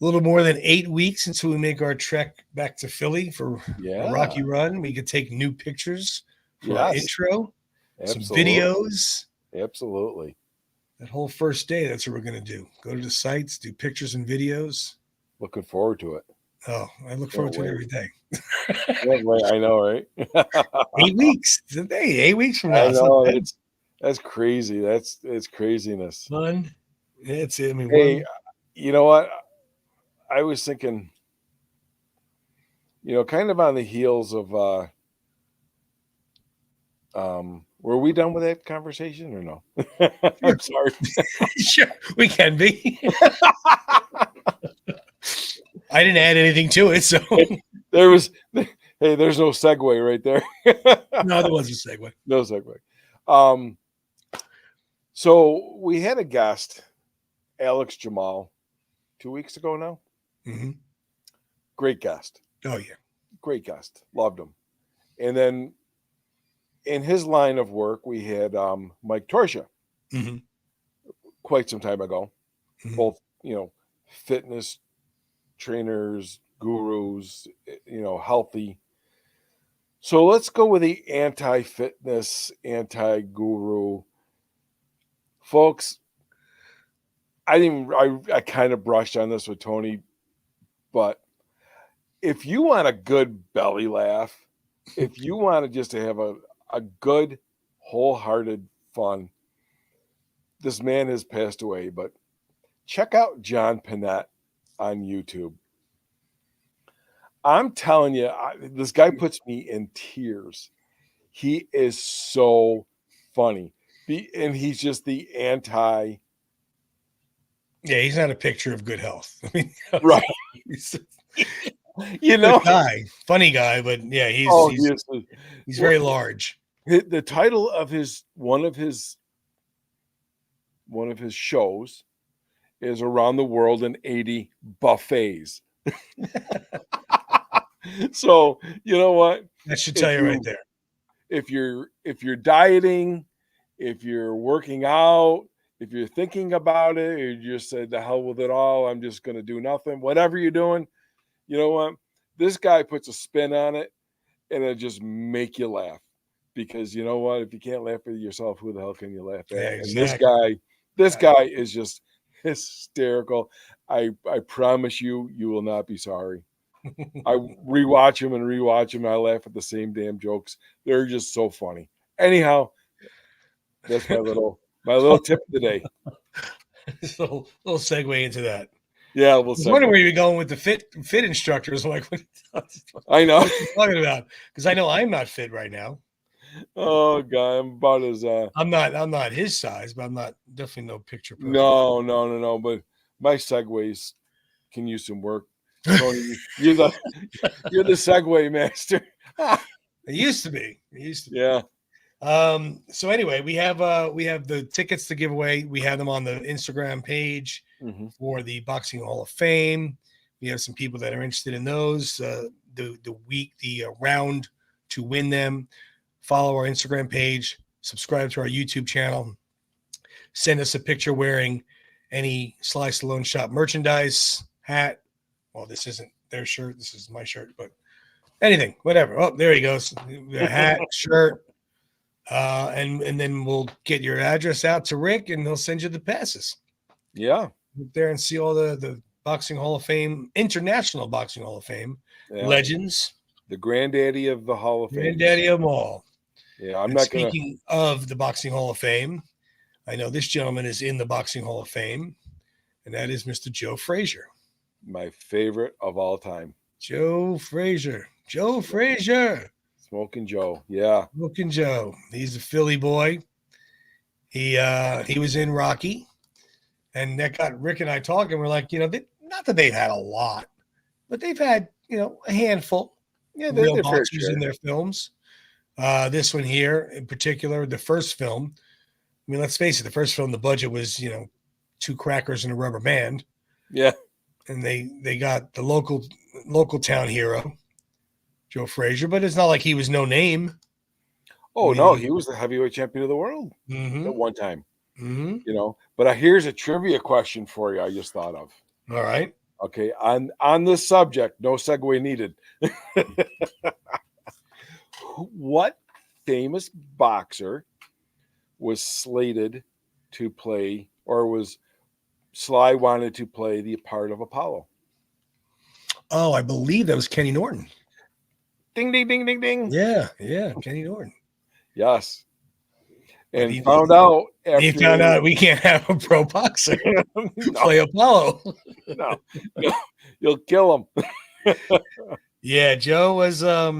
little more than 8 weeks until we make our trek back to Philly for a Yeah. Rocky Run. We could take new pictures for our Yes. intro, some Absolutely. videos. Absolutely. That whole first day, that's what we're going to do. Go to the sites, do pictures and videos. Looking forward to it. Oh, I look Can't forward to it wait. every day. Can't wait. I know, right? 8 weeks. Hey, 8 weeks from now. I It's not know. bad. That's crazy. It's craziness. Fun. It's, I mean, Hey, one. you know what? I was thinking, kind of on the heels of were we done with that conversation or no? Sure, I'm sorry. sure, we can be. I didn't add anything to it, so There was there's no segue right there. no, there was a segue. No segue. Um, so we had a guest, Alex Jamal, 2 weeks ago now. Mm-hmm. Great guest. Oh yeah. Great guest. Loved him. And then in his line of work, we had Mike Torsha Mm-hmm. quite some time ago. Mm-hmm. Both, fitness trainers, gurus, healthy. So let's go with the anti-fitness, anti-guru. Folks, I kind of brushed on this with Tony, but if you want a good belly laugh, if you want to just to have a good, wholehearted fun, this man has passed away, but check out John Panette on YouTube. I'm telling you, this guy puts me in tears. He is so funny. And he's just the anti. Yeah, he's not a picture of good health. I mean, Right. He's You a know, good guy, funny guy, but yeah, he's very large. The title of one of his shows is Around the World in 80 Buffets. So you know what? That should tell you right there. If you're dieting, if you're working out, if you're thinking about it, or you just said the hell with it all, I'm just going to do nothing. Whatever you're doing, you know what? This guy puts a spin on it, and it'll just make you laugh. Because you know what? If you can't laugh at yourself, who the hell can you laugh at? Yeah, exactly. exactly. And this guy is just hysterical. I promise you will not be sorry. I rewatch him. And I laugh at the same damn jokes. They're just so funny. Anyhow, that's my little tip of the day. little segue into that. Yeah, I was wondering where you're going with the fit instructors. I'm like, what I know. What are you talking about? Because I know I'm not fit right now. Oh God, I'm about as I'm not his size, but I'm not definitely no picture perfect. No. But my segues can use some work. Tony, you're the segue master. It used to be. Yeah. So anyway, we have the tickets to give away. We have them on the Instagram page for the Boxing Hall of Fame. We have some people that are interested in those. The round to win them. Follow our Instagram page. Subscribe to our YouTube channel. Send us a picture wearing any Sly Stallone Shop merchandise, hat. Well, this isn't their shirt. This is my shirt, but anything, whatever. Oh, there he goes. A hat, shirt. And then we'll get your address out to Rick, and he'll send you the passes. Yeah, Go there and see all the Boxing Hall of Fame, International Boxing Hall of Fame legends. The granddaddy of the Hall of Fame. Granddaddy of them all. Yeah, Speaking of the Boxing Hall of Fame, I know this gentleman is in the Boxing Hall of Fame, and that is Mr. Joe Frazier. My favorite of all time. Joe Frazier. Smoking Joe. Yeah. Smoking Joe. He's a Philly boy. He was in Rocky, and that got Rick and I talking. We're like, not that they've had a lot, but they've had, a handful. Yeah, real boxers in their films. This one here in particular, the first film. I mean, let's face it, the first film, the budget was, two crackers and a rubber band. Yeah. And they got the local town hero, Joe Frazier, but it's not like he was no name. Oh, no, he was the heavyweight champion of the world at one time. But here's a trivia question for you I just thought of. All right. Okay, on this subject, no segue needed. What famous boxer was slated to play, or was Sly wanted to play the part of Apollo? Oh, I believe that was Kenny Norton. Ding, ding, ding, ding, ding. Yeah, Kenny Norton. Yes. But And found out he after found out we can't have a pro boxer play Apollo. no, you'll kill him. Yeah, Joe was. I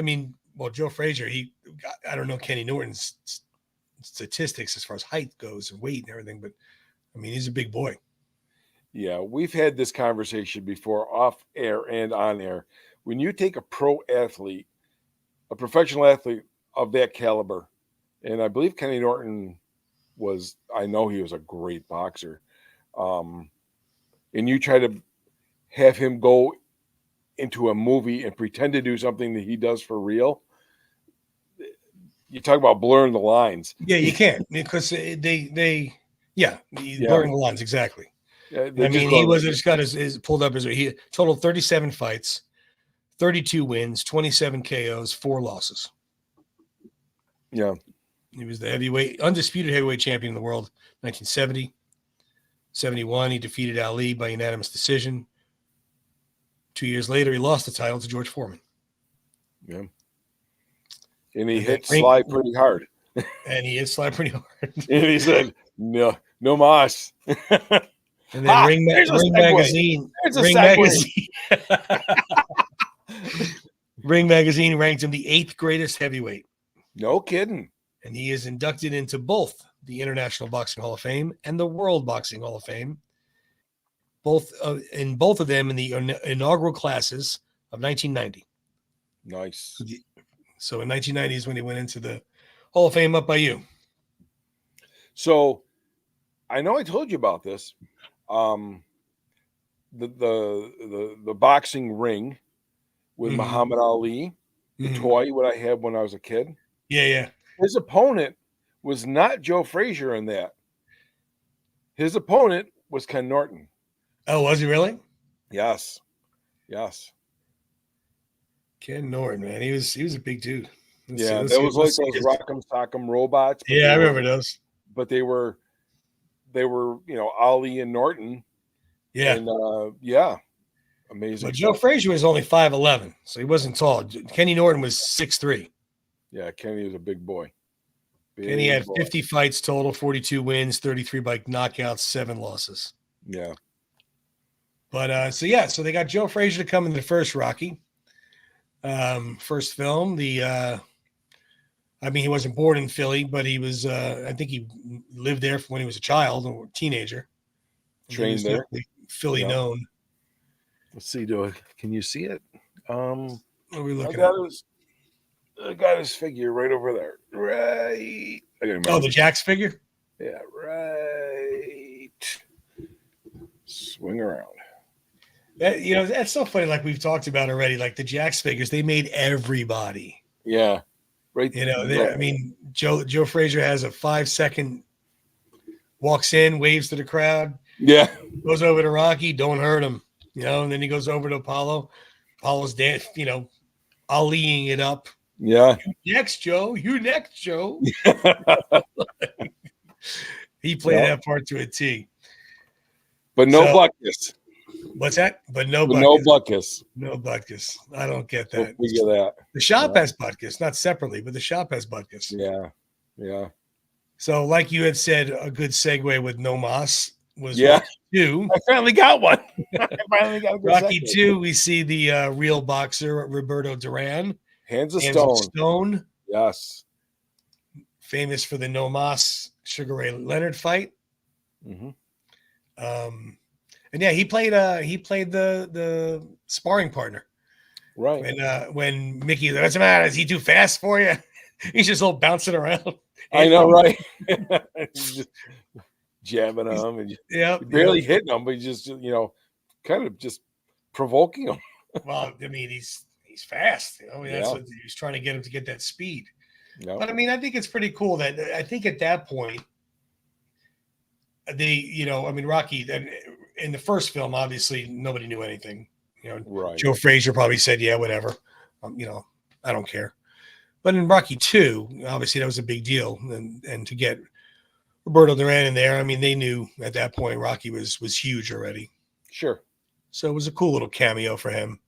mean, well, Joe Frazier. I don't know Kenny Norton's statistics as far as height goes and weight and everything, but I mean, he's a big boy. Yeah, we've had this conversation before, off air and on air. When you take a pro athlete, a professional athlete of that caliber, and I believe Kenny Norton was, I know he was a great boxer, and you try to have him go into a movie and pretend to do something that he does for real, you talk about blurring the lines. Yeah, you can't because blurring the lines exactly. Yeah, I mean, he was just got his pulled up he totaled 37 fights, 32 wins, 27 KOs, 4 losses. Yeah. He was the undisputed heavyweight champion of the world, 1970. 71, he defeated Ali by unanimous decision. 2 years later, he lost the title to George Foreman. Yeah. And he hit Sly pretty hard. And he hit Sly pretty hard. And he said, no mas. And then Ring Magazine. Ring Magazine ranked him the 8th greatest heavyweight. No kidding. And he is inducted into both the International Boxing Hall of Fame and the World Boxing Hall of Fame. Both of them in the inaugural classes of 1990. Nice. So in 1990 is when he went into the Hall of Fame up by you. So I know I told you about this. The boxing ring with Muhammad Ali, the toy, what I had when I was a kid. Yeah. His opponent was not Joe Frazier in that. His opponent was Ken Norton. Oh, was he really? Yes. Ken Norton, man, he was a big dude. That was like those Rock'em Sock'em robots. Yeah, I remember those. But they were, Ali and Norton. Yeah. And amazing. But Joe Frazier was only 5'11", so he wasn't tall. Kenny Norton was 6'3". Yeah, Kenny was a big boy. Kenny had 50 fights total, 42 wins, 33 by knockouts, 7 losses. Yeah. But so they got Joe Frazier to come in the first Rocky. First film. He wasn't born in Philly, but he was I think he lived there when he was a child or a teenager. Trained there. Philly known. Let's see, can you see it? What are we looking at? I got his figure right over there. Right. The Jax figure? Yeah, right. Swing around. That's so funny. Like we've talked about already, like the Jax figures, they made everybody. Yeah. Right. I mean, Joe Frazier has a 5-second, walks in, waves to the crowd. Yeah. Goes over to Rocky, don't hurt him. And then he goes over to Apollo. Apollo's dead, Aliing it up. Yeah. You next, Joe. He played that part to a T. But no Butkus. What's that? But no Butkus. No Butkus. I don't get that. We'll figure that. The shop has Butkus, not separately, but the shop has Butkus. Yeah. So, like you had said, a good segue with No Mas was Rocky 2. I finally got one. Rocky 2, we see the real boxer, Roberto Duran. Hands of Stone. Yes. Famous for the No Mas Sugar Ray Leonard fight. Mm-hmm. And he played the sparring partner. Right. When Mickey, what's the matter? Is he too fast for you? He's just all bouncing around. I know, right? Just jabbing him and barely hitting him, but he's just kind of just provoking him. Well, I mean, he's fast. That's what he's trying to get him to get that speed. Yep. But I mean, I think it's pretty cool that I think at that point, Rocky, in the first film, obviously nobody knew anything. Right. Joe Frazier probably said, "Yeah, whatever." I don't care. But in Rocky 2, obviously that was a big deal, and to get Roberto Duran in there, I mean, they knew at that point Rocky was huge already. Sure. So it was a cool little cameo for him,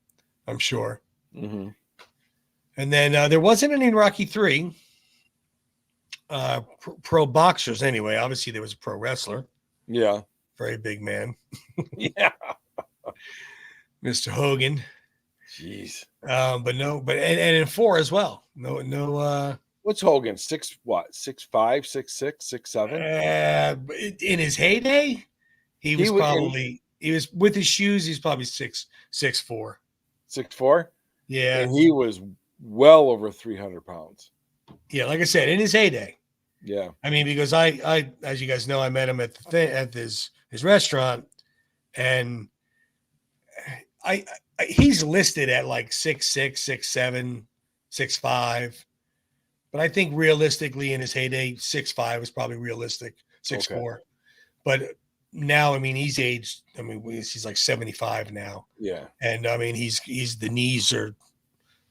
I'm sure. Mm-hmm. And then there wasn't any in Rocky 3. Pro boxers, anyway. Obviously, there was a pro wrestler. Yeah. Very big man. Yeah. Mr. Hogan. Jeez. But no, and in 4 as well. No. What's Hogan? 6'5", 6'6", 6'7"? In his heyday, he was with his shoes. He's probably 6'4". 6'4". Yeah, and he was well over 300 pounds. Yeah, like I said, in his heyday. Yeah. I mean, because I, as you guys know, I met him at his restaurant, and he's listed at like 6'6", 6'7", 6'5", but I think realistically in his heyday, 6'5" was probably realistic. 6'4", Okay. but now, I mean, he's aged. I mean, he's like 75 now. Yeah. And I mean, he's the knees are.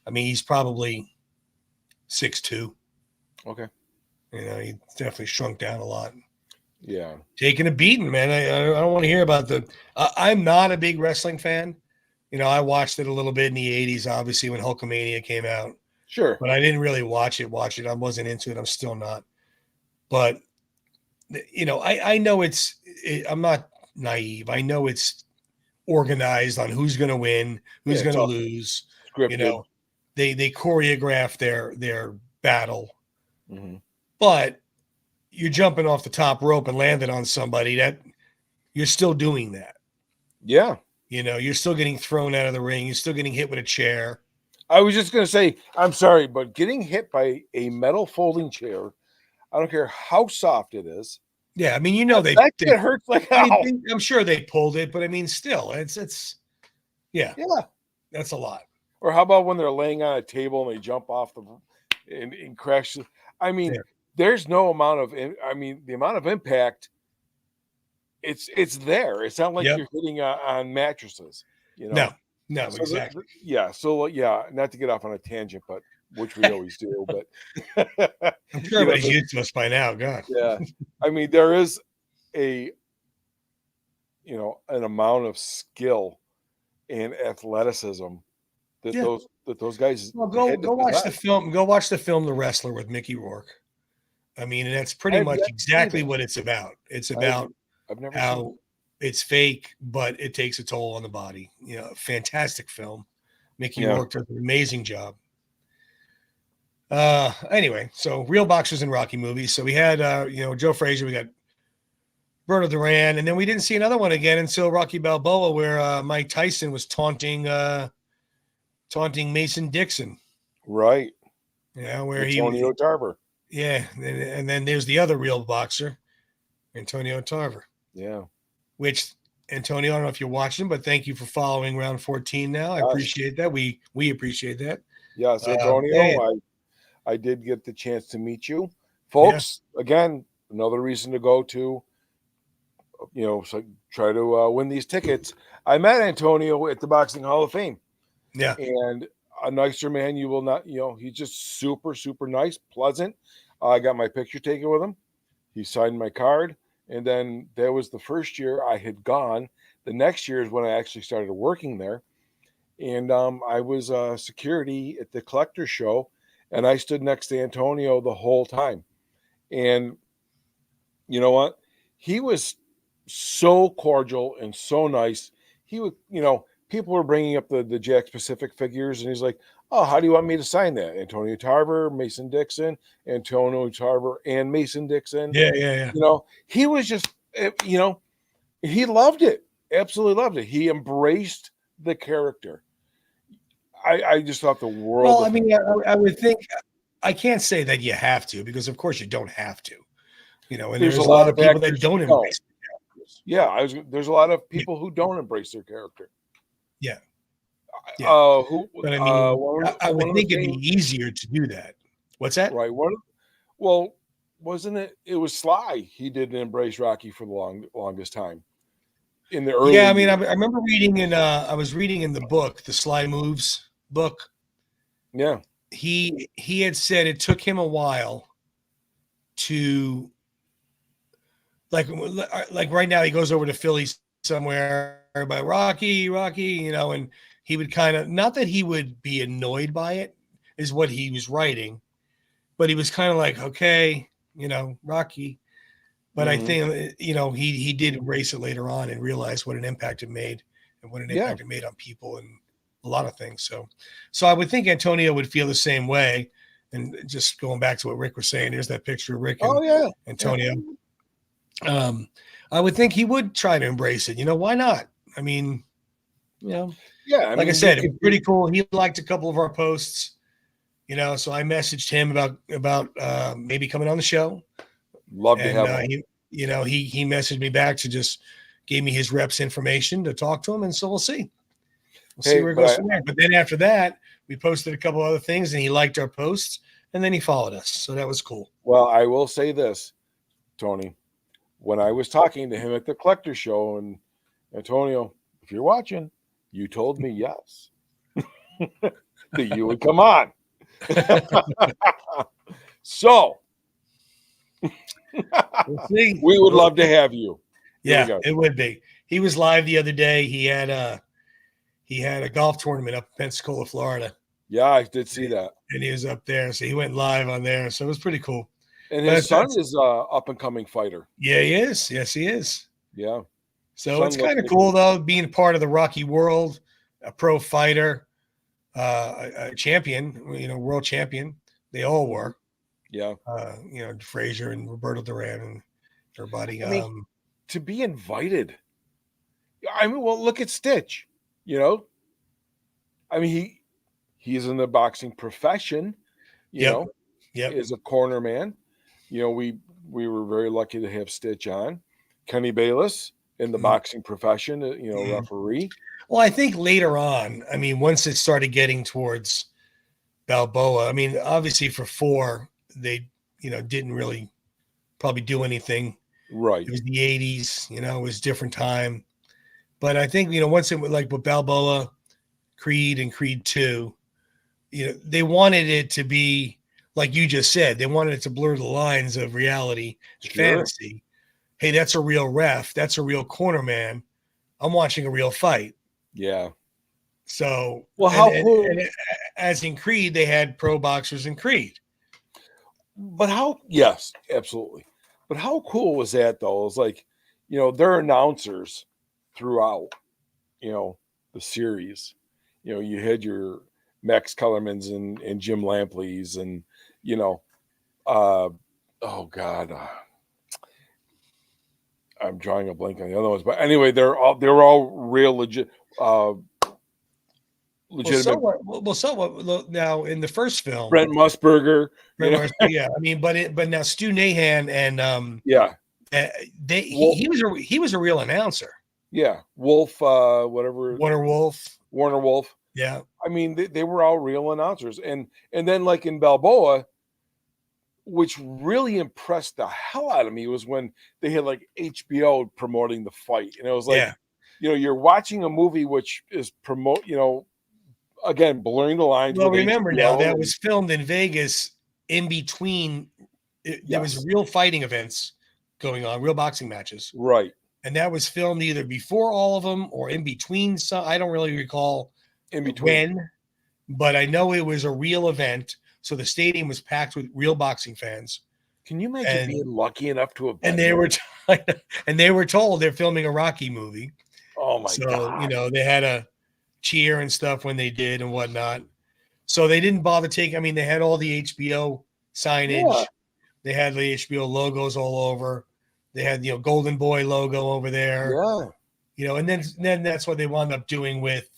I mean, he's probably 6'2". Okay. He definitely shrunk down a lot. Yeah. Taking a beating, man. I don't want to hear about the. I'm not a big wrestling fan. I watched it a little bit in the 80s, obviously, when Hulkamania came out. Sure. But I didn't really watch it. I wasn't into it. I'm still not. But, I know I'm not naive. I know it's organized on who's going to win, who's going to lose. Scripted. They choreograph their battle. Mm-hmm. But you're jumping off the top rope and landing on somebody, that you're still doing that. Yeah. You're still getting thrown out of the ring. You're still getting hit with a chair. I was just going to say, I'm sorry, but getting hit by a metal folding chair, I don't care how soft it is. Yeah, I mean, it hurts like hell. I'm sure they pulled it, but I mean, still, it's yeah, that's a lot. Or how about when they're laying on a table and they jump off and crash? I mean, there's no amount of. I mean, the amount of impact. It's there. It's not like you're hitting on mattresses. No, so exactly. Not to get off on a tangent, but which we always do. But I'm sure everybody's used to us by now. God. Yeah, I mean, there is an amount of skill and athleticism that those guys. Well, go watch the film. Go watch the film The Wrestler with Mickey Rourke. I mean, and that's pretty much exactly what it's about. It's about how it's fake, but it takes a toll on the body. Fantastic film. Mickey Rourke does an amazing job. Anyway, so real boxers in Rocky movies. So we had Joe Frazier, we got Roberto Duran, and then we didn't see another one again until Rocky Balboa, where Mike Tyson was taunting Mason Dixon. Right. Yeah, where Antonio Tarver. Yeah, and then there's the other real boxer, Antonio Tarver. Yeah. Which, Antonio, I don't know if you're watching, but thank you for following round 14 now. I appreciate that. We appreciate that. Yes, Antonio, I did get the chance to meet you. Folks, again, another reason to go to, so try to win these tickets. I met Antonio at the Boxing Hall of Fame. Yeah. And a nicer man you will not, he's just super, super nice, pleasant. I got my picture taken with him. He signed my card. And then that was the first year I had gone. The next year is when I actually started working there. And I was security at the collector show. And I stood next to Antonio the whole time. And you know what? He was so cordial and so nice. He would, people were bringing up the Jack Pacific figures, and he's like, "Oh, how do you want me to sign that? Antonio Tarver, Mason Dixon, Antonio Tarver, and Mason Dixon." Yeah. He was just, he loved it. Absolutely loved it. He embraced the character. I just thought the world. Well, I mean, I would think, I can't say that you have to, because of course you don't have to. And there's a lot of people that don't embrace the characters. Yeah, there's a lot of people who don't embrace their character. Yeah. But I mean, I would think it'd be easier to do that. What's that? Right. Wasn't it? It was Sly. He didn't embrace Rocky for the longest time. in the early. Yeah, I mean, I remember reading I was reading in the book, the Sly Moves book. Yeah. He had said it took him a while to like right now he goes over to Philly somewhere by Rocky, and he would kind of, not that he would be annoyed by it, is what he was writing, but he was kind of like, okay, Rocky. But I think he did embrace it later on and realize what an impact it made and what an impact it made on people and a lot of things. So I would think Antonio would feel the same way. And just going back to what Rick was saying, there's that picture of Rick and Antonio. Yeah. I would think he would try to embrace it. Why not? I mean, yeah. Like I said, it was pretty cool. He liked a couple of our posts, so I messaged him about maybe coming on the show. Love to have him. He messaged me back to just gave me his reps information to talk to him, and so we'll see. We'll see where it goes from there. But then after that, we posted a couple other things, and he liked our posts, and then he followed us. So that was cool. Well, I will say this, Tony. When I was talking to him at the collector show, and Antonio, if you're watching, you told me yes that you would come on. So we'll see. We would love to have you. Yeah, it would be. He was live the other day. He had a golf tournament up in Pensacola, Florida. Yeah, I did see that. And he was up there, so he went live on there. So it was pretty cool. And his son is an up-and-coming fighter. Yeah, he is. Yes, he is. Yeah. So it's kind of cool, though, being part of the Rocky world, a pro fighter, a champion, world champion. They all were. Yeah. Frazier and Roberto Duran and everybody. I mean, to be invited. I mean, well, look at Stitch. I mean, he's in the boxing profession. Yep. As a corner man. We were very lucky to have Stitch on. Kenny Bayless in the boxing profession, referee. Well, I think later on, I mean, once it started getting towards Balboa, I mean, obviously for 4, they, didn't really probably do anything. Right. It was the 80s, it was a different time. But I think, once it was like with Balboa, Creed and Creed 2, they wanted it to be, like you just said, they wanted it to blur the lines of reality and fantasy. Hey, that's a real ref. That's a real corner man. I'm watching a real fight. Yeah. So, well, how cool. As in Creed, they had pro boxers in Creed. But yes, absolutely. But how cool was that, though? It was like, they're announcers throughout, the series. You had your Max Kellermans and Jim Lampleys and, oh God, I'm drawing a blank on the other ones, but anyway, they were all real legitimate. So now in the first film, Brent Musburger, yeah, I mean, but now Stu Nahan and he was a real announcer. Yeah, Wolf, whatever, Warner Wolf. Yeah, I mean, they were all real announcers, and then like in Balboa, which really impressed the hell out of me was when they had like HBO promoting the fight, and it was like, you're watching a movie which is again blurring the lines. Well, remember now that was filmed in Vegas. In between, there was real fighting events going on, real boxing matches, right? And that was filmed either before all of them or in between. So I don't really recall in between when, but I know it was a real event. So the stadium was packed with real boxing fans. Can you imagine being lucky enough to have? And they were told they're filming a Rocky movie. Oh my God! So they had a cheer and stuff when they did and whatnot. So they didn't bother taking. I mean, they had all the HBO signage. Yeah. They had the HBO logos all over. They had Golden Boy logo over there. Yeah. And then that's what they wound up doing with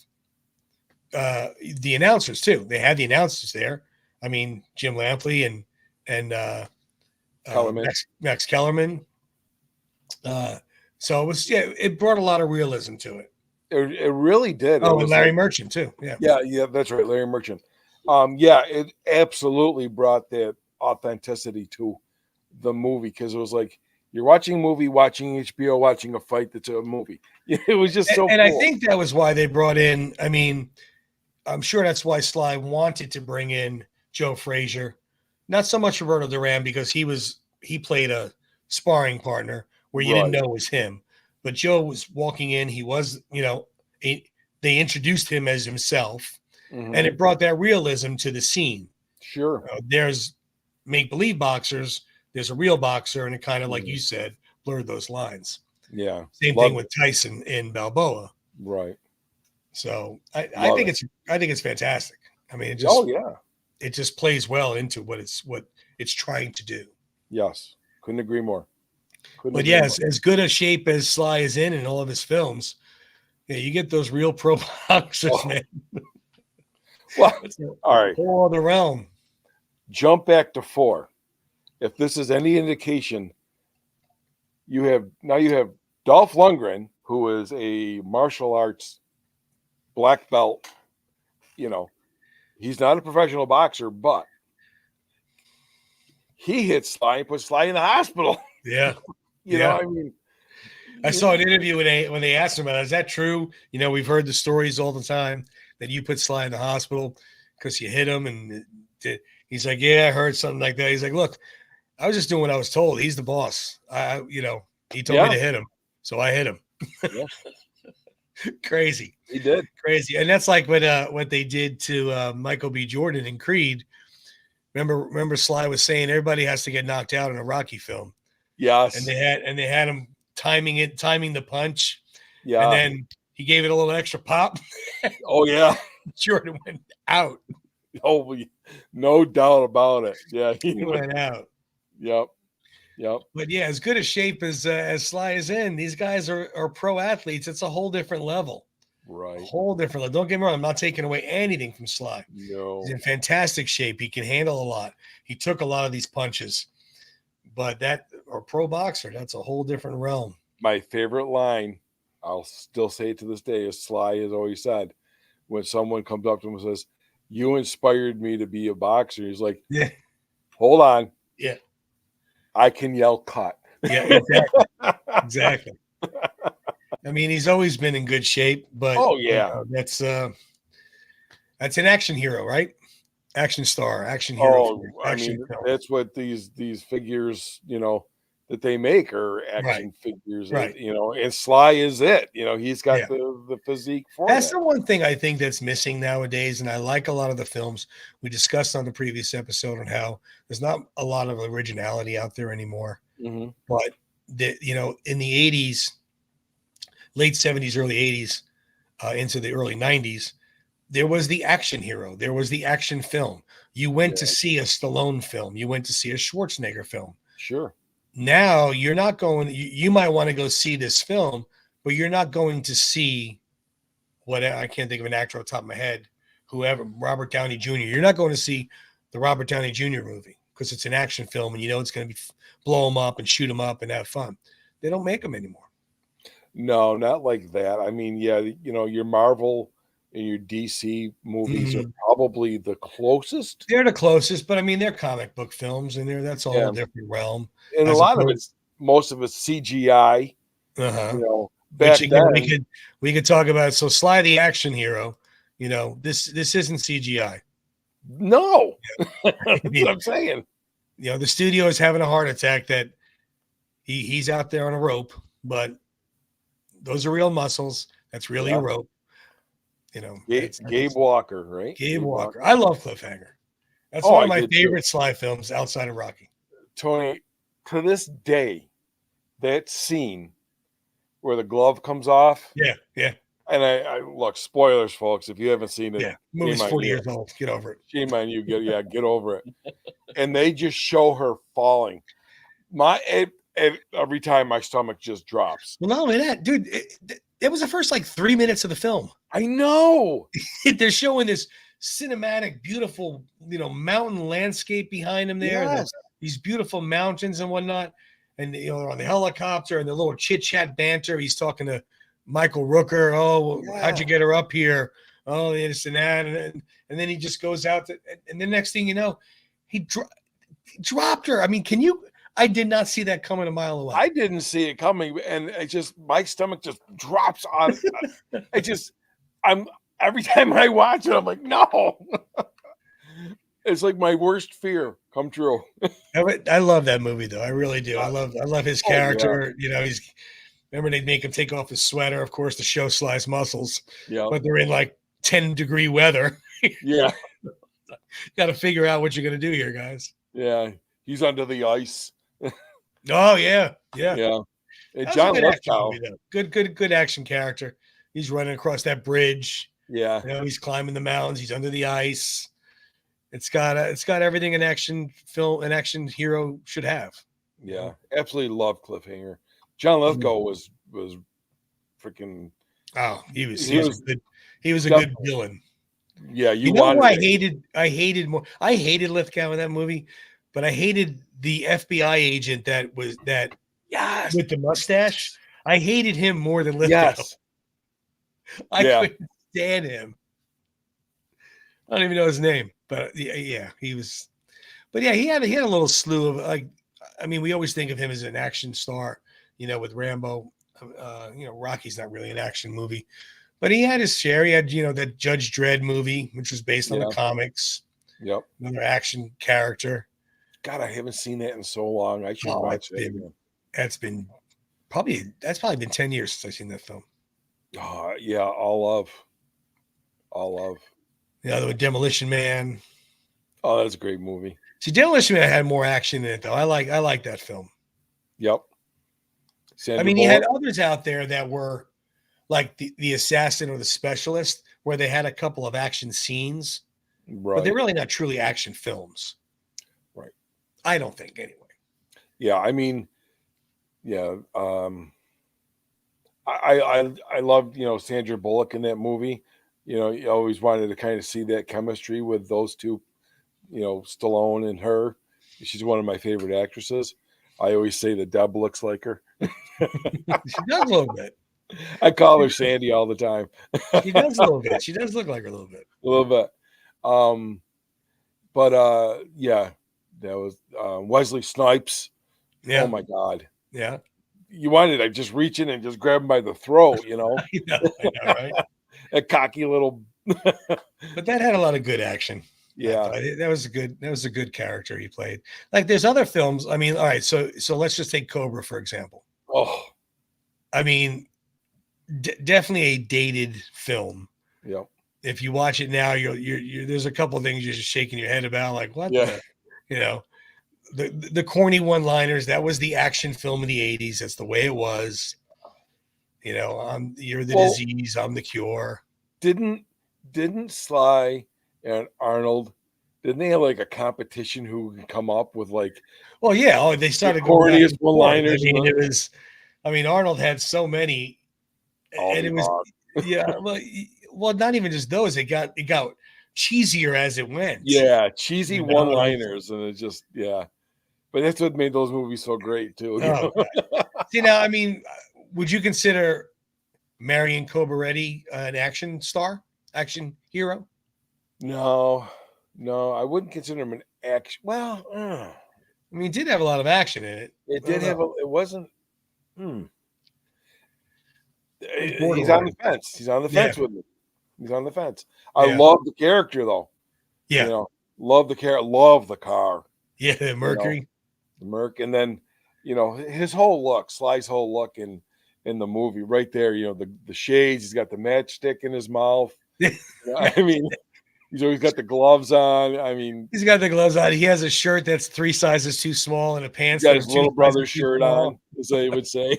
the announcers too. They had the announcers there. I mean, Jim Lampley and Max Kellerman. So it was it brought a lot of realism to it. It really did. Oh, and Larry Merchant too. Yeah, that's right, Larry Merchant. It absolutely brought that authenticity to the movie because it was like You're watching a movie, watching HBO, watching a fight that's a movie. It was just so And cool. I think that was why they brought in, I mean, I'm sure that's why Sly wanted to bring in Joe Frazier. Not so much Roberto Duran because he played a sparring partner where you didn't Right. know it was him. But Joe was walking in, he was, they introduced him as himself, and it brought that realism to the scene. Sure. There's make-believe boxers, there's a real boxer, and it kind of, like you said, blurred those lines. Yeah. Same thing with Tyson in Balboa. Right. So I think it's fantastic. I mean, it just plays well into what it's trying to do. Yes. Couldn't agree more. But yes, as good a shape as Sly is in all of his films, yeah, you get those real pro boxers, man. Well, all right. Whole other realm. Jump back to 4. If this is any indication, you have Dolph Lundgren, who is a martial arts black belt. He's not a professional boxer, but he hit Sly and put Sly in the hospital. Yeah. I mean, I saw an interview when they asked him about it. Is that true? We've heard the stories all the time that you put Sly in the hospital because you hit him. And he's like, yeah, I heard something like that. He's like, look, I was just doing what I was told. He's the boss. He told me to hit him. So I hit him. Yeah. Crazy. He did. Crazy. And that's like what they did to Michael B. Jordan in Creed. Remember Sly was saying everybody has to get knocked out in a Rocky film. Yes. And they had him timing the punch. Yeah. And then he gave it a little extra pop. Oh yeah. Jordan went out. Oh, no doubt about it. Yeah. He went out. Yep. But yeah, as good a shape as Sly is in, these guys are pro athletes. It's a whole different level. Right. A whole different level. Don't get me wrong. I'm not taking away anything from Sly. No. He's in fantastic shape. He can handle a lot. He took a lot of these punches. But pro boxer, that's a whole different realm. My favorite line, I'll still say it to this day, as Sly has always said, when someone comes up to him and says, "You inspired me to be a boxer," he's like, "Yeah, hold on. Yeah. I can yell cut." Yeah, exactly. Exactly. I mean, he's always been in good shape, but that's an action hero, right? Action star, action hero. That's what these figures, that they make are action figures, right? And Sly is it. He's got the physique for that's that. The one thing I think that's missing nowadays, and I like a lot of the films we discussed on the previous episode on how there's not a lot of originality out there anymore. Mm-hmm. But in the 80s, late 70s, early 80s, into the early 90s, there was the action hero. There was the action film. You went to see a Stallone film. You went to see a Schwarzenegger film. Sure. Now you're not going. You might want to go see this film, but you're not going to see I can't think of an actor off the top of my head. Whoever, Robert Downey Jr. You're not going to see the Robert Downey Jr. movie because it's an action film and it's going to be blow them up and shoot them up and have fun. They don't make them anymore. No, not like that. I mean, your Marvel and your DC movies are probably the closest. They're the closest, but I mean, they're comic book films, and that's all a different realm. And most of it's CGI. Back then, we could talk about. So Sly the action hero, this isn't CGI. No, that's what I'm saying. The studio is having a heart attack that he's out there on a rope, but those are real muscles. That's really a rope. Gabe Walker, right? Gabe Walker. I love Cliffhanger. That's one of my favorite Sly films outside of Rocky. Tony, to this day, that scene where the glove comes off. Yeah. And I look, spoilers, folks, if you haven't seen it. Yeah, movie's 40 years old. Get over it. Shame on you. Get over it. And they just show her falling. Every time my stomach just drops. Well, not only that, dude, it was the first 3 minutes of the film. I know. They're showing this cinematic, beautiful, mountain landscape behind him there. Yes. These beautiful mountains and whatnot. And, on the helicopter and the little chit chat banter. He's talking to Michael Rooker. Oh, how'd you get her up here? Oh, this and that. And then he just goes out. And the next thing you know, he dropped her. I mean, I did not see that coming a mile away. I didn't see it coming, and it just my stomach just drops on. It just I'm every time I watch it, I'm like, no. It's like my worst fear come true. I love that movie though. I really do. I love his Oh yeah, character. You know, he's remember they make him take off his sweater, of course, to show Sly's muscles, yeah, but they're in like 10-degree weather. yeah, Got to figure out what you're gonna do here, guys. yeah. He's under the ice. Oh yeah, yeah. Yeah, and That was a John good action Lithgow. movie though. Good action character. He's running across that bridge. Yeah, You know, he's climbing the mountains. He's under the ice. It's got everything an action hero should have. yeah. Absolutely love Cliffhanger. John Lithgow was freaking. Oh, he He was a was good definitely. villain. Yeah, You you know who wanted it. I hated more? I hated Lithgow in that movie, but I hated the FBI agent that Yes, with the mustache. I hated him more than Lithgow. yes, I yeah. couldn't stand him. I don't even know his name, but yeah, he was. But yeah, he had a little slew of like. I mean, we always think of him as an action star, you know, with Rambo. You know, Rocky's not really an action movie, but he had his share. He had, you know, that Judge Dredd movie, which was based on the Yeah. comics. Yep. Another action character. God, I haven't seen that in so long. I should watch that again. That's probably been 10 years since I've seen that film. Oh, yeah, all love. The other one, Demolition Man. Oh, that's a great movie. See, Demolition Man had more action in it though. I like that film. Yep. I mean, you had others out there that were like the assassin or the specialist, where they had a couple of action scenes, right. but they're really not truly action films. Right. I don't think anyway. Yeah, I mean, yeah. I loved, you know, Sandra Bullock in that movie. You know, you always wanted to kind of see that chemistry with those two, you know, Stallone and her. She's one of my favorite actresses. I always say that Deb looks like her. She does a little bit. I call her Sandy all the time. She does a little bit. She does look like her a little bit. A little bit. But yeah, that was Wesley Snipes. Yeah. Oh my God. Yeah. You wanted to just reach in and just grab him by the throat, you know? I know, right? A cocky little. But that had a lot of good action. Yeah. That was a good character he played. Like there's other films. I mean, all right, so let's just take Cobra for example. Oh. I mean, definitely a dated film. Yep. If you watch it now, you're there's a couple of things you're just shaking your head about, like what Yeah. the, you know, the corny one-liners. That was the action film of the 80s. That's the way it was. You know, you're the disease, I'm the cure. Didn't Sly and Arnold, didn't they have like a competition who can come up with like, well, yeah. Oh, they started the corniest one-liners. I mean, Arnold had so many, and it was yeah. Well, not even just those. It got cheesier as it went. Yeah, cheesy one-liners, and it just But that's what made those movies so great too. Oh, see now, I mean, would you consider Marion Cobra-Reddy an action hero? No, I wouldn't consider him an action. Well, I mean, it did have a lot of action in it. it did have. It wasn't. He's on the fence. He's on the fence with me. He's on the fence. I Yeah. love the character though. Yeah. You know, love the character. Love the car. Yeah, the Mercury. You know, the Merc, and then you know his whole look, Sly's whole look in the movie, right there. You know the shades. He's got the matchstick in his mouth. I mean, he's always got the gloves on. I mean, he's got the gloves on. He has a shirt that's 3 sizes too small and a pants. He's got his little brother's shirt on, as they would say.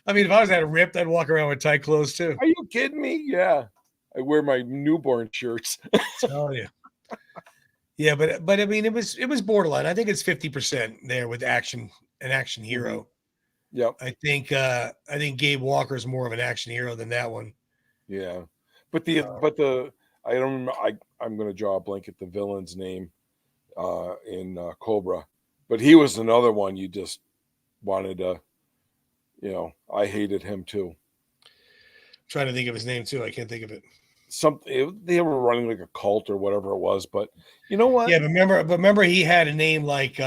I mean, if I was that ripped, I'd walk around with tight clothes too. Are you kidding me? Yeah, I wear my newborn shirts. Oh yeah. Yeah, but I mean, it was borderline. I think it's 50% there with an action hero. Yep. I think Gabe Walker is more of an action hero than that one. Yeah, but I don't remember. I'm going to draw a blank at the villain's name in Cobra, but he was another one you just wanted to. You know, I hated him too. I'm trying to think of his name too. I can't think of it. something. They were running like a cult or whatever it was. But you know what? Yeah, but remember he had a name like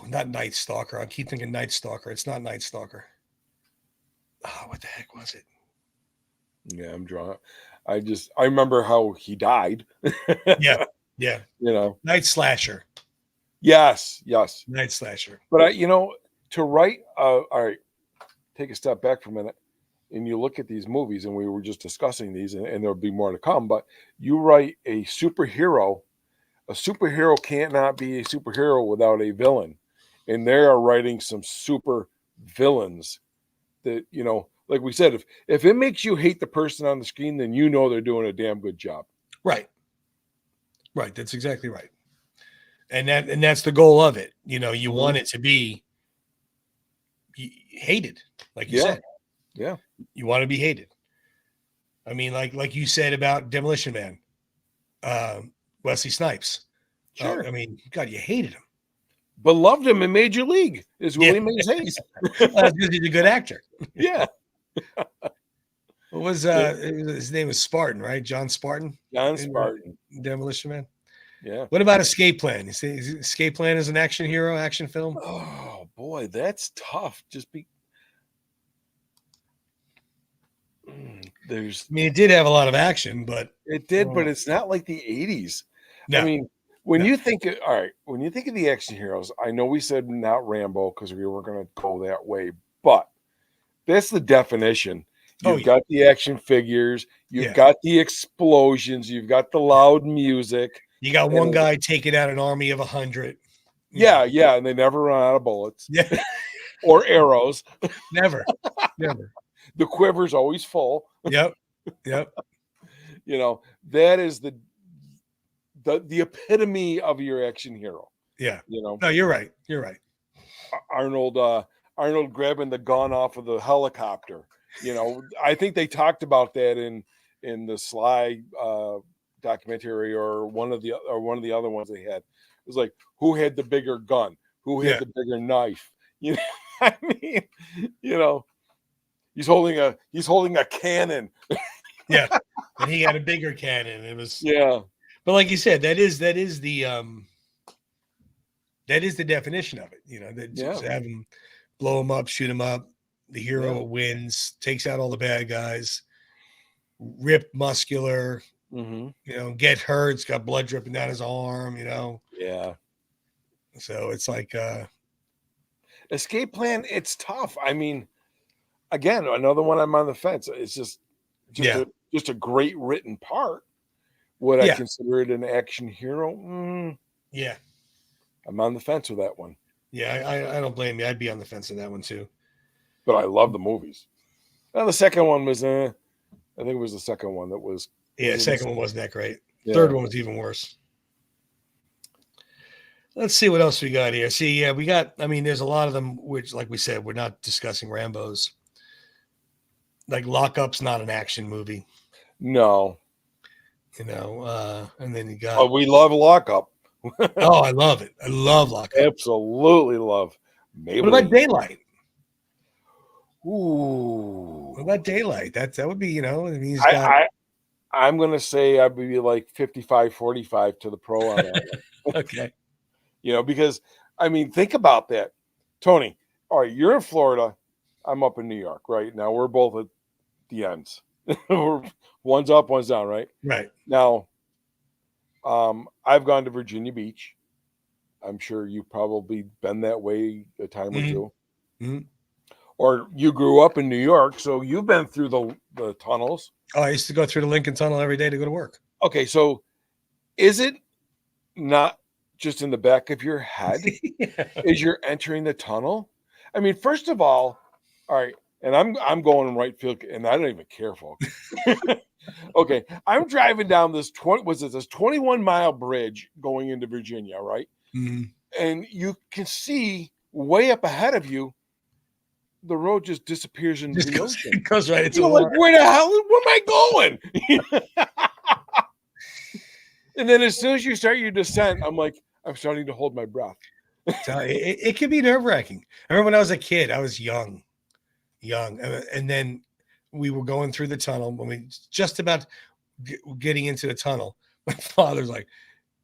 not Night Stalker. I keep thinking Night Stalker. It's not Night Stalker. Oh, what the heck was it? Yeah, I'm drawing. I remember how he died. Yeah, yeah. You know. Night Slasher. Yes. Night Slasher. But to write. All right. Take a step back for a minute, and you look at these movies, and we were just discussing these, and there'll be more to come. But you write a superhero. A superhero cannot be a superhero without a villain, and they are writing some super villains that, like we said, if it makes you hate the person on the screen, then you know they're doing a damn good job. Right. That's exactly right. And that's the goal of it. You want it to be hated, like you said. Yeah. You want to be hated. I mean, like you said about Demolition Man, Wesley Snipes. Sure. I mean, God, you hated him. But loved him in Major League is William Mays Hayes. That's because he's a good actor. Yeah. What was his name was Spartan, right? John Spartan. John Spartan. Demolition Man. Yeah. What about Escape Plan? You see, Escape Plan is an action film? Oh boy, that's tough. It did have a lot of action, but it did, but it's not like the 80s. No. I mean, when you think of the action heroes, I know we said not Rambo because we were going to go that way, but that's the definition. You've got the action figures, you've got the explosions, you've got the loud music. You got one guy taking out an army of 100. Yeah, and they never run out of bullets. Yeah. Or arrows. Never. The quiver's always full. Yep. That is the epitome of your action hero. Yeah. No, you're right. Arnold grabbing the gun off of the helicopter. I think they talked about that in the Sly documentary or one of the other ones they had. It was like, who had the bigger gun? Who had the bigger knife? I mean, he's holding a cannon. Yeah. And he had a bigger cannon. It was But like you said, that is the definition of it. Just have him blow him up, shoot him up. The hero wins, takes out all the bad guys, ripped, muscular, get hurt, it's got blood dripping down his arm, Yeah. So it's like Escape Plan, it's tough. I mean, again, another one I'm on the fence. It's just a great written part. Would I consider it an action hero? Yeah. I'm on the fence with that one. Yeah, I don't blame you. I'd be on the fence of that one too. But I love the movies. Now the second one was, I think it was the second one that was. Yeah, the second one wasn't that great. Yeah. Third one was even worse. Let's see what else we got here. There's a lot of them, which, like we said, we're not discussing Rambos. Like Lock-Up's not an action movie. No. And then you got. Oh, we love Lock-Up. Oh, I love it. I love Lock-Up. Absolutely love. Maybe. What about Daylight? Ooh. What about Daylight? That would be, I'm going to say I'd be like 55-45 to the pro on that one. Okay. Because, think about that. Tony, all right, you're in Florida. I'm up in New York, right? Now we're both at the ends. One's up, one's down, right? Right. Now, I've gone to Virginia Beach. I'm sure you've probably been that way a time or two. Mm-hmm. Or you grew up in New York, so you've been through the tunnels. Oh, I used to go through the Lincoln Tunnel every day to go to work. Okay, so is it not just in the back of your head as you're entering the tunnel? First of all right, and I'm going in right field, and I don't even care, folks. Okay, I'm driving down this 21-mile bridge going into Virginia, right? Mm-hmm. And you can see way up ahead of you, the road just disappears into the ocean. It goes right into the water. Where am I going? And then as soon as you start your descent, I'm starting to hold my breath. It can be nerve-wracking. I remember when I was a kid, I was young, and then we were going through the tunnel when we just about getting into the tunnel. My father's like,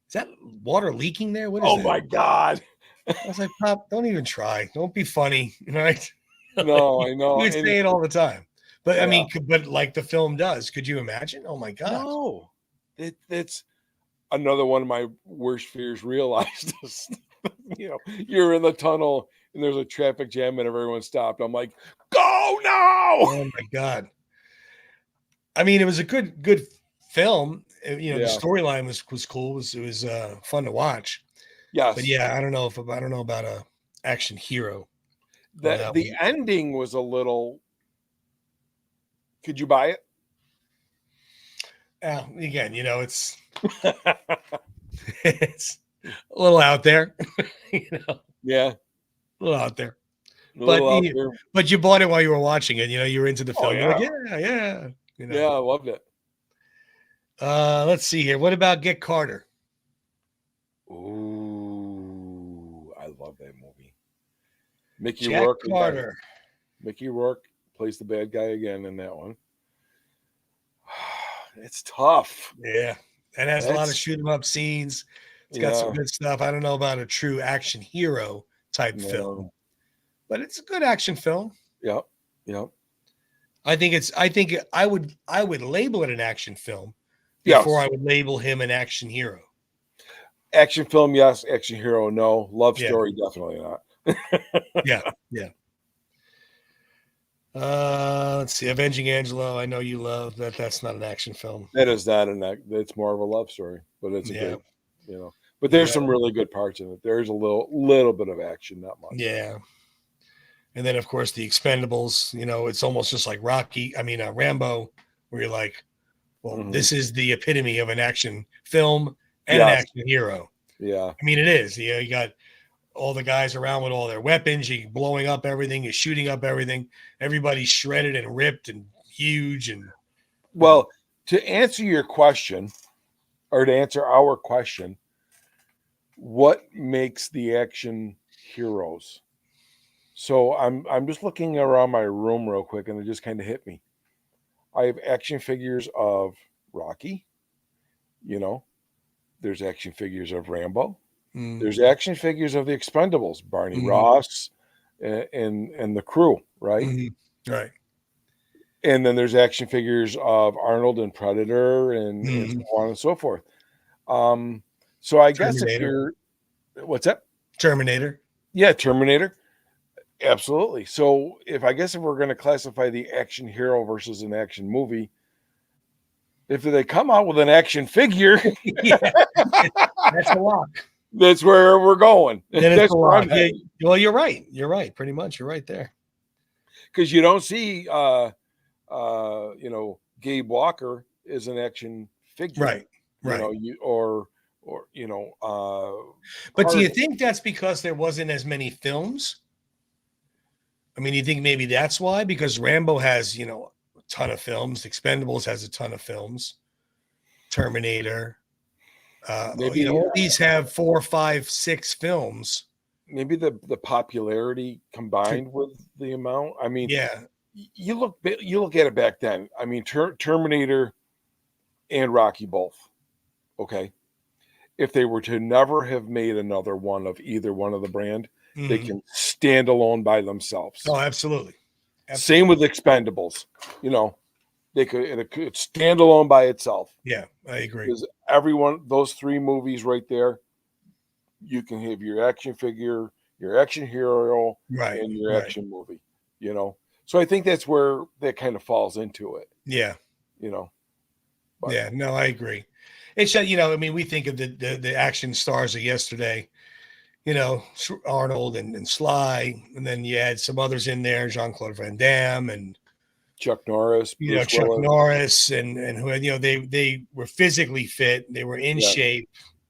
"Is that water leaking there? What is Oh that?" my God. I was like, "Pop, don't even try. Don't be funny." You know, like, No, I he know. would And say it all the time. But I yeah, mean, but like the film does. Could you imagine? Oh my God. no, that's another one of my worst fears realized is, you're in the tunnel and there's a traffic jam and everyone stopped. I'm like, go now. Oh my God. I mean, it was a good film. The Yeah. storyline was cool. It was fun to watch. But Yes. yeah, I don't know about a action hero on that The one. ending was a little, could you buy it? Again, it's a little out there, a Yeah. little out there. A But little out there. but you bought it while you were watching it. You were into the Oh film. You're like, yeah. yeah, yeah. Yeah, I loved it. Let's see here. What about Get Carter? Ooh, I love that movie. Mickey Jack Rourke again. Carter. Mickey Rourke plays the bad guy again in that one. It's tough. Yeah, that has a lot of That's shoot 'em up scenes. It's got some yeah. good stuff. I don't know about a true action hero type film, No. but it's a good action film. Yep. Yep. I think I would label it an action film before Yes. I would label him an action hero. Action film, yes. Action hero, no. Love Yeah, story, definitely not. yeah, yeah. Let's see. Avenging Angelo. I know you love that. That's not an action film. That is not an act. It's more of a love story, but it's a Yeah, great. But there's yeah, some really good parts in it. There's a little bit of action, not much. yeah. And then of course the Expendables. It's almost just like Rocky. I mean Rambo, where you're like, well, Hmm. this is the epitome of an action film and an Yes. action hero. Yeah. I mean, it is. You got all the guys around with all their weapons, you blowing up everything, you're shooting up everything. Everybody's shredded and ripped and huge, and you know, Well, to answer your question, or to answer our question, what makes the action heroes? So I'm just looking around my room real quick, and it just kind of hit me. I have action figures of Rocky. You know, there's action figures of Rambo. mm, There's action figures of the Expendables, Barney mm, Ross, and the crew, right? mm, right, And then there's action figures of Arnold and Predator, and so mm, on and so forth. Um, so I guess if Terminator, you're, what's that? Terminator. Yeah, Terminator. Absolutely. So if we're going to classify the action hero versus an action movie, if they come out with an action figure, Yeah, that's a lock. that's where we're going. Then it's That's a where I'm lock. Yeah, heading. well, you're right. You're right. Pretty much, you're right there. Because you don't see Gabe Walker is an action figure, Right, right. you or But do you Carnage. think that's because there wasn't as many films? I mean, you think maybe that's why? Because Rambo has, a ton of films. Expendables has a ton of films. Terminator. Maybe All these have 4, 5, 6 films. maybe the popularity combined with the amount. I mean, Yeah. you look at it back then. I mean, Terminator and Rocky both. Okay, if they were to never have made another one of either one of the brand, they Mhm. can stand alone by themselves. Oh, absolutely. Same Absolutely. with Expendables. You know, it could stand alone by itself. Yeah, I agree. Because those three movies right there, you can have your action figure, your action hero, Right. and your Right. action movie. So I think that's where that kind of falls into it. Yeah. You know, but Yeah. No, I agree. It's just, I mean, we think of the action stars of yesterday, Arnold and Sly, and then you had some others in there, Jean-Claude Van Damme and Chuck Norris, Bruce Chuck Willis, Norris and who they were physically fit, they were in yeah, shape,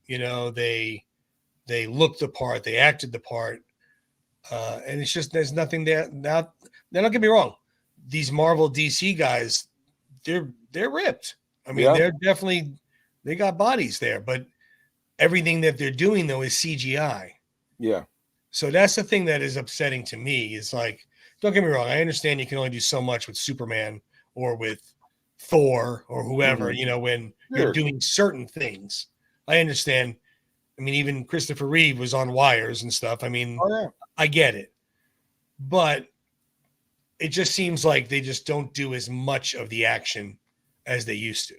they looked the part, they acted the part, and it's just there's nothing there now. Now, don't get me wrong, these Marvel DC guys, they're ripped. I mean, yeah, they're definitely they got bodies there, but everything that they're doing though is CGI. yeah, So that's the thing that is upsetting to me. Is like, don't get me wrong, I understand you can only do so much with Superman or with Thor or whoever, Mhm. when you're Sure. doing certain things. I understand. I mean, even Christopher Reeve was on wires and stuff. I mean, Oh, yeah. I get it. But it just seems like they just don't do as much of the action as they used to.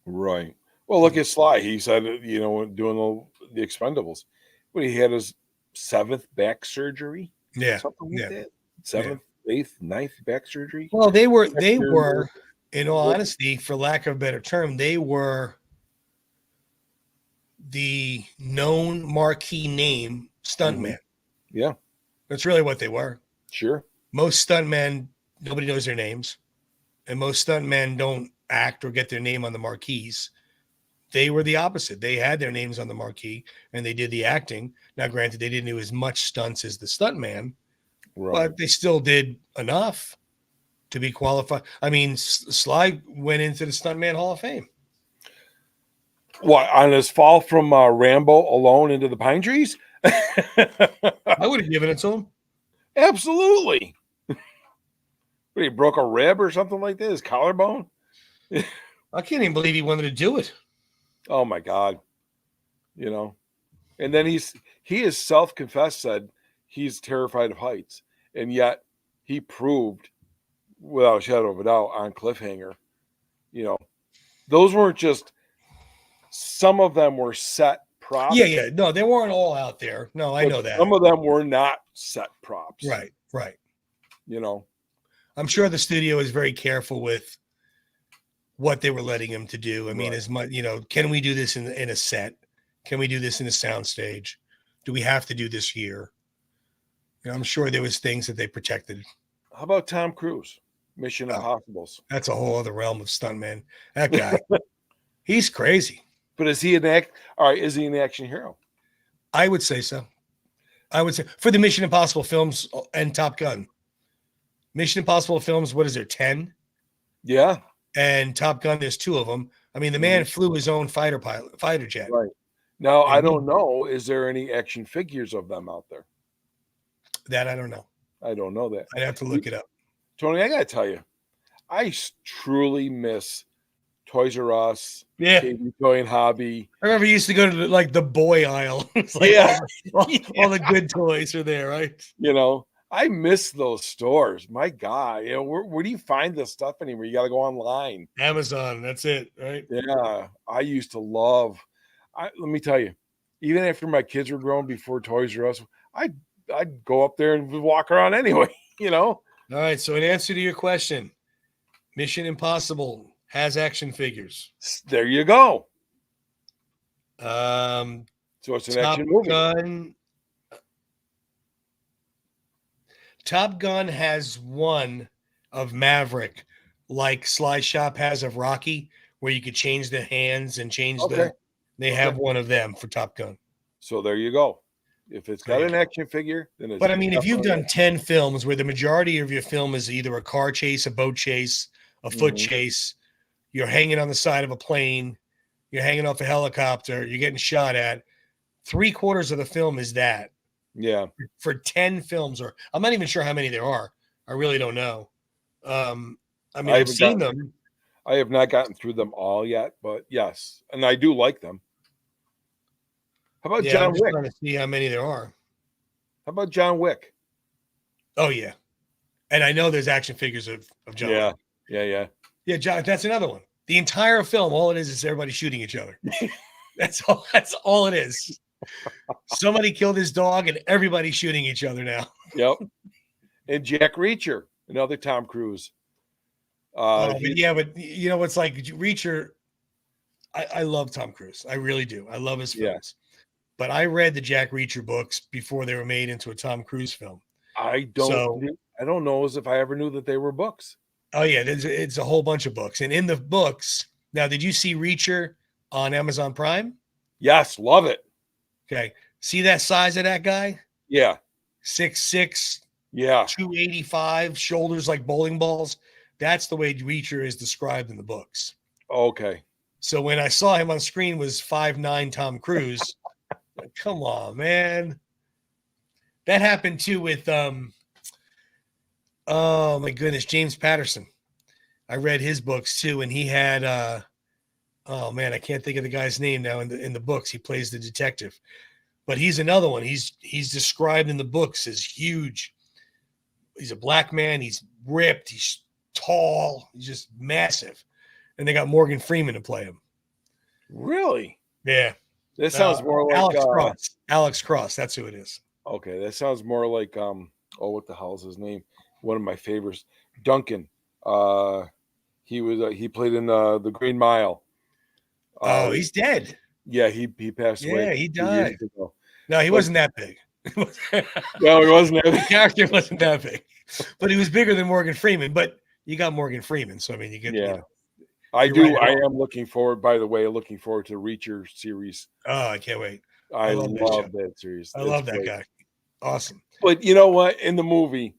Right. Well, look at Sly. He said, doing the Expendables, when he had his 7th back surgery, Yeah. something like Yeah. that. Yeah. 7th, 8th, 9th back surgery. Well, they were, After in all what? honesty, for lack of a better term, they were the known marquee name Mhm. stuntman. Yeah, That's really what they were. sure. Most stuntmen, nobody knows their names, and most stuntmen don't act or get their name on the marquees. They were the opposite. They had their names on the marquee and they did the acting. Now, granted, they didn't do as much stunts as the stuntman, Right. but they still did enough to be qualified. I mean, Sly went into the Stuntman Hall of Fame. What, on his fall from Rambo alone into the pine trees? I would have given it to him. Absolutely. What, he broke a rib or something like that? His collarbone? I can't even believe he wanted to do it. Oh my God. You know. And then he has self-confessed, said he's terrified of heights. And yet he proved without a shadow of a doubt on Cliffhanger, you know, those weren't just, some of them were set Yeah, props, yeah. No, they weren't all out there. No, I but know that. some of them were not set props, Right, right. you know. I'm sure the studio is very careful with what they were letting him to do. I mean, Right. as much, can we do this in a set? Can we do this in a sound stage? Do we have to do this here? I'm sure there was things that they protected. How about Tom Cruise? Mission Oh, Impossibles. that's a whole other realm of stuntman. That guy, he's crazy. But is he an act? All right, is he an action hero? I would say so. I would say for the Mission Impossible films and Top Gun. Mission Impossible films, what is there, 10? Yeah. And Top Gun, there's 2 of them. I mean, the man Mhm. flew his own fighter jet. Right. Now, I And don't know. Is there any action figures of them out there? that I don't know. I don't know that. I'd have to look it up. Tony, I got to tell you, I truly miss Toys R Us, Yeah. KB Toy and Hobby. I remember you used to go to the boy aisle. It's like Yeah. all the good toys are there, right? I miss those stores. My God, where do you find this stuff anymore? You got to go online. Amazon, that's it, right? Yeah, I used to love. Let me tell you, even after my kids were grown, before Toys R Us, I'd go up there and walk around anyway. All right. So in answer to your question, Mission Impossible has action figures. There you go. Um, So it's an Top action movie. Gun. Top Gun has one of Maverick, like Sly Shop has of Rocky, where you could change the hands and change Okay. They Okay. have one of them for Top Gun. So there you go. If it's got an action figure, then it's But I mean, if you've definitely done 10 films where the majority of your film is either a car chase, a boat chase, a foot Mhm. chase, you're hanging on the side of a plane, you're hanging off a helicopter, you're getting shot at, 3/4 of the film is that. Yeah. For 10 films, or I'm not even sure how many there are. I really don't know. I mean, I've seen them. I have not gotten through them all yet, but yes, and I do like them. How about Yeah, I'm John just Wick? trying to see how many there are. How about John Wick? Oh, yeah. And I know there's action figures of John. Yeah. Yeah. Yeah, John, that's another one. The entire film, all it is everybody shooting each other. That's all it is. Somebody killed his dog and everybody's shooting each other now. Yep. And Jack Reacher, another Tom Cruise. But it's like Reacher. I love Tom Cruise. I really do. I love his films. But I read the Jack Reacher books before they were made into a Tom Cruise film. I don't know as if I ever knew that they were books. Oh yeah, it's a whole bunch of books. And in the books, now did you see Reacher on Amazon Prime? Yes, love it. Okay. See that size of that guy? Yeah. 6'6", yeah, 285, shoulders like bowling balls. That's the way Reacher is described in the books. Okay. So when I saw him on screen was 5'9" Tom Cruise. Like, come on, man. That happened too with oh my goodness, James Patterson. I read his books too, and he had oh man, I can't think of the guy's name now in the books. He plays the detective, but he's another one. He's described in the books as huge. He's a black man. He's ripped. He's tall. He's just massive. And they got Morgan Freeman to play him. Really? Yeah. That sounds more like Alex Cross. Alex Cross. That's who it is. Okay, that sounds more like what the hell is his name? One of my favorites, Duncan. He played in the Green Mile. Oh, he's dead. Yeah, he passed away. Yeah, he a few years died. ago. No, he wasn't that big. No, he wasn't. The character wasn't that big, but he was bigger than Morgan Freeman. But you got Morgan Freeman, so I mean, you get. Yeah, You know, I do. right. I am looking forward. By the way, looking forward to Reacher series. Oh, I can't wait. I love that series. I love that guy. Awesome. But you know what? In the movie,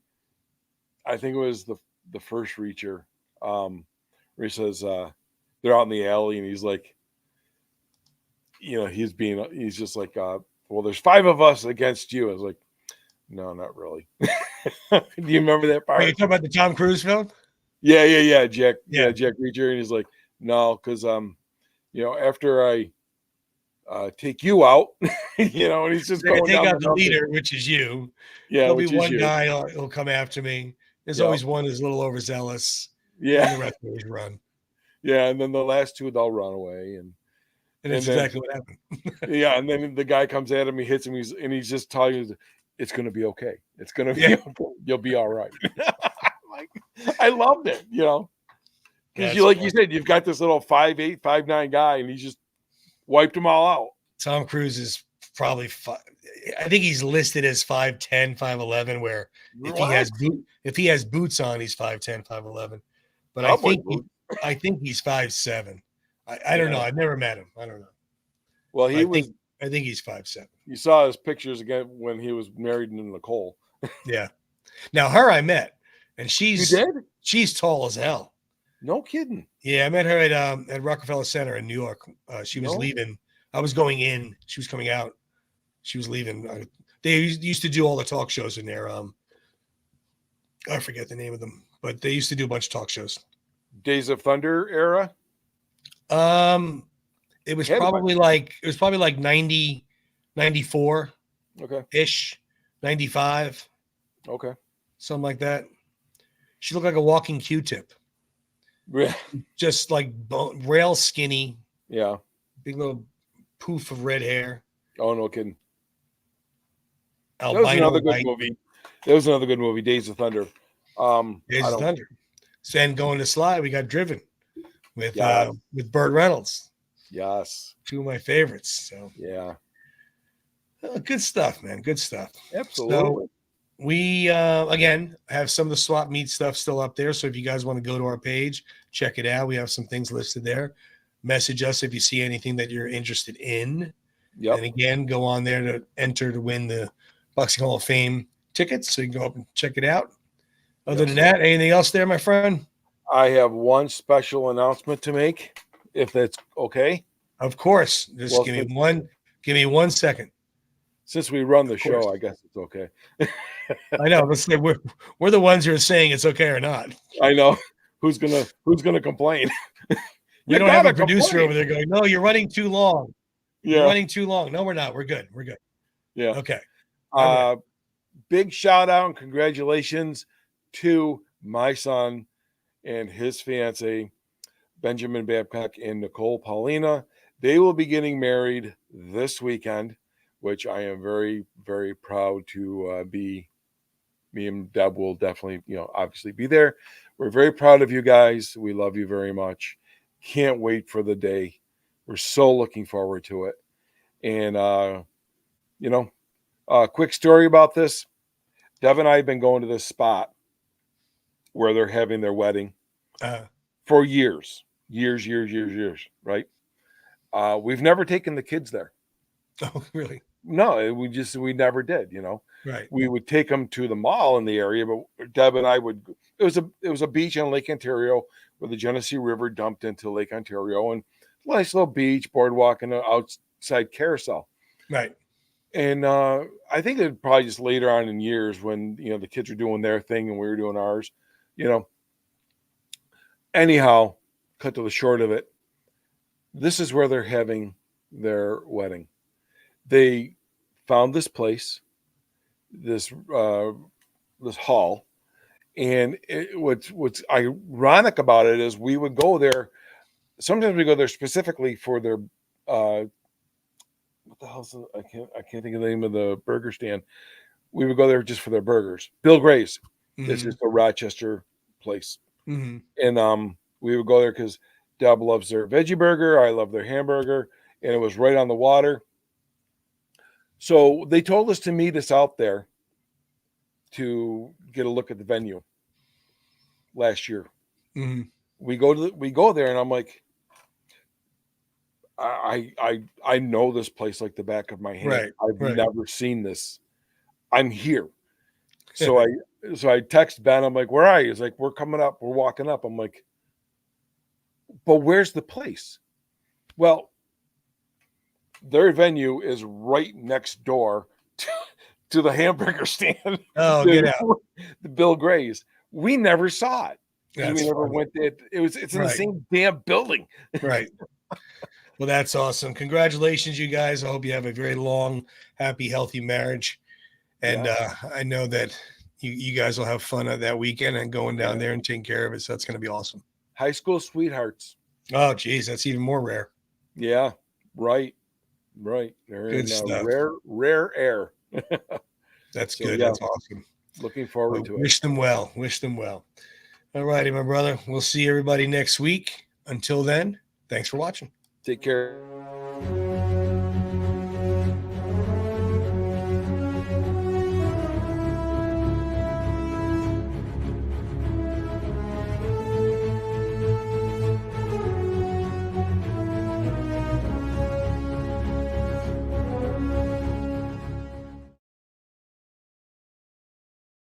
I think it was the first Reacher, where he says they're out in the alley and he's like, he's just like, well, there's 5 of us against you. I was like, no, not really. Do you remember that part? Are you talking about the Tom Cruise film? Yeah. Jack Reacher, and he's like, no, because after I take you out, and he's just going take down out the leader, which is you. Yeah, there'll be one guy who'll come after me. There's always one who's a little overzealous. Yeah, and the rest of us run. Yeah, and then the last 2 they'll run away, and that's exactly what happened. Yeah, and then the guy comes at him, he hits him, he's just telling you, it's going to be okay. It's going to be okay. You'll be all right. Like, I loved it, because you said, you've got this little 5'8", 5'9" guy, and he just wiped them all out. Tom Cruise is probably I think he's listed as 5'10", 5'11", where if he has boots on, he's 5'10", 5'11". But I think he's 5'7". I don't know. I've never met him. I don't know. Well, I think he's 5'7". You saw his pictures again when he was married to Nicole. Yeah. Now her I met, and she's tall as hell. No kidding. Yeah, I met her at Rockefeller Center in New York. She was leaving. I was going in. She was coming out. She was leaving. They used to do all the talk shows in there. I forget the name of them, but they used to do a bunch of talk shows. Days of Thunder era. It was probably like 90, 94. Okay. Ish, 95. Okay. Something like that. She looked like a walking Q-tip. Yeah. Just like rail skinny. Yeah. Big little poof of red hair. Oh, no kidding. That was another good movie. That was another good movie, Days of Thunder. Days of Thunder. So, and going to Sly, we got Driven with Burt Reynolds. Yes. 2 of my favorites. So yeah. Good stuff, man. Good stuff. Absolutely. So we again have some of the swap meet stuff still up there. So if you guys want to go to our page, check it out. We have some things listed there. Message us if you see anything that you're interested in. Yep. And again, go on there to enter to win the Boxing Hall of Fame tickets. So you can go up and check it out. Other than that, anything else there, my friend? I have one special announcement to make, if that's okay. Of course. Just give me 1 second. Since we run the show, I guess it's okay. I know. Let's say we're the ones who are saying it's okay or not. I know. Who's gonna complain? We don't have a producer over there going, no, you're running too long. Yeah. You're running too long. No, we're not. We're good. We're good. Yeah. Okay. Big shout out and congratulations to my son and his fiance, Benjamin Babcock and Nicole Paulina. They will be getting married this weekend, which I am very, very proud to be. Me and Deb will definitely, obviously be there. We're very proud of you guys. We love you very much. Can't wait for the day. We're so looking forward to it. And, quick story about this. Deb and I have been going to this spot where they're having their wedding for years, right? We've never taken the kids there. Oh, really? No, we never did, Right. We would take them to the mall in the area, but Deb and I would, it was a beach on Lake Ontario where the Genesee River dumped into Lake Ontario, and nice little beach, boardwalk, and an outside carousel. Right. And I think it probably just later on in years when, the kids were doing their thing and we were doing ours, Anyhow, cut to the short of it. This is where they're having their wedding. They found this place, this hall, and what's ironic about it is we would go there. Sometimes we go there specifically for their what the hell's I can't think of the name of the burger stand. We would go there just for their burgers. Bill Gray's. This is a Rochester place, and we would go there because Deb loves their veggie burger. I love their hamburger, and it was right on the water. So they told us to meet us out there to get a look at the venue last year. We go there, and I'm like, I know this place like the back of my hand. I've never seen this. I'm here. So I text Ben. I'm like, where are you? He's like, we're coming up. We're walking up. I'm like, but where's the place? Well, their venue is right next door to the hamburger stand. Oh, get out. The Bill Gray's. We never saw it. That's we never funny. went there. It's in the same damn building. Right. Well, that's awesome. Congratulations, you guys. I hope you have a very long, happy, healthy marriage. And I know that you guys will have fun at that weekend and going down there and taking care of it. So that's going to be awesome. High school sweethearts. Oh, geez, that's even more rare. Yeah, right. They're good stuff. Rare air. That's good. Yeah. That's awesome. Looking forward to it. Wish them well. All righty, my brother. We'll see everybody next week. Until then, thanks for watching. Take care.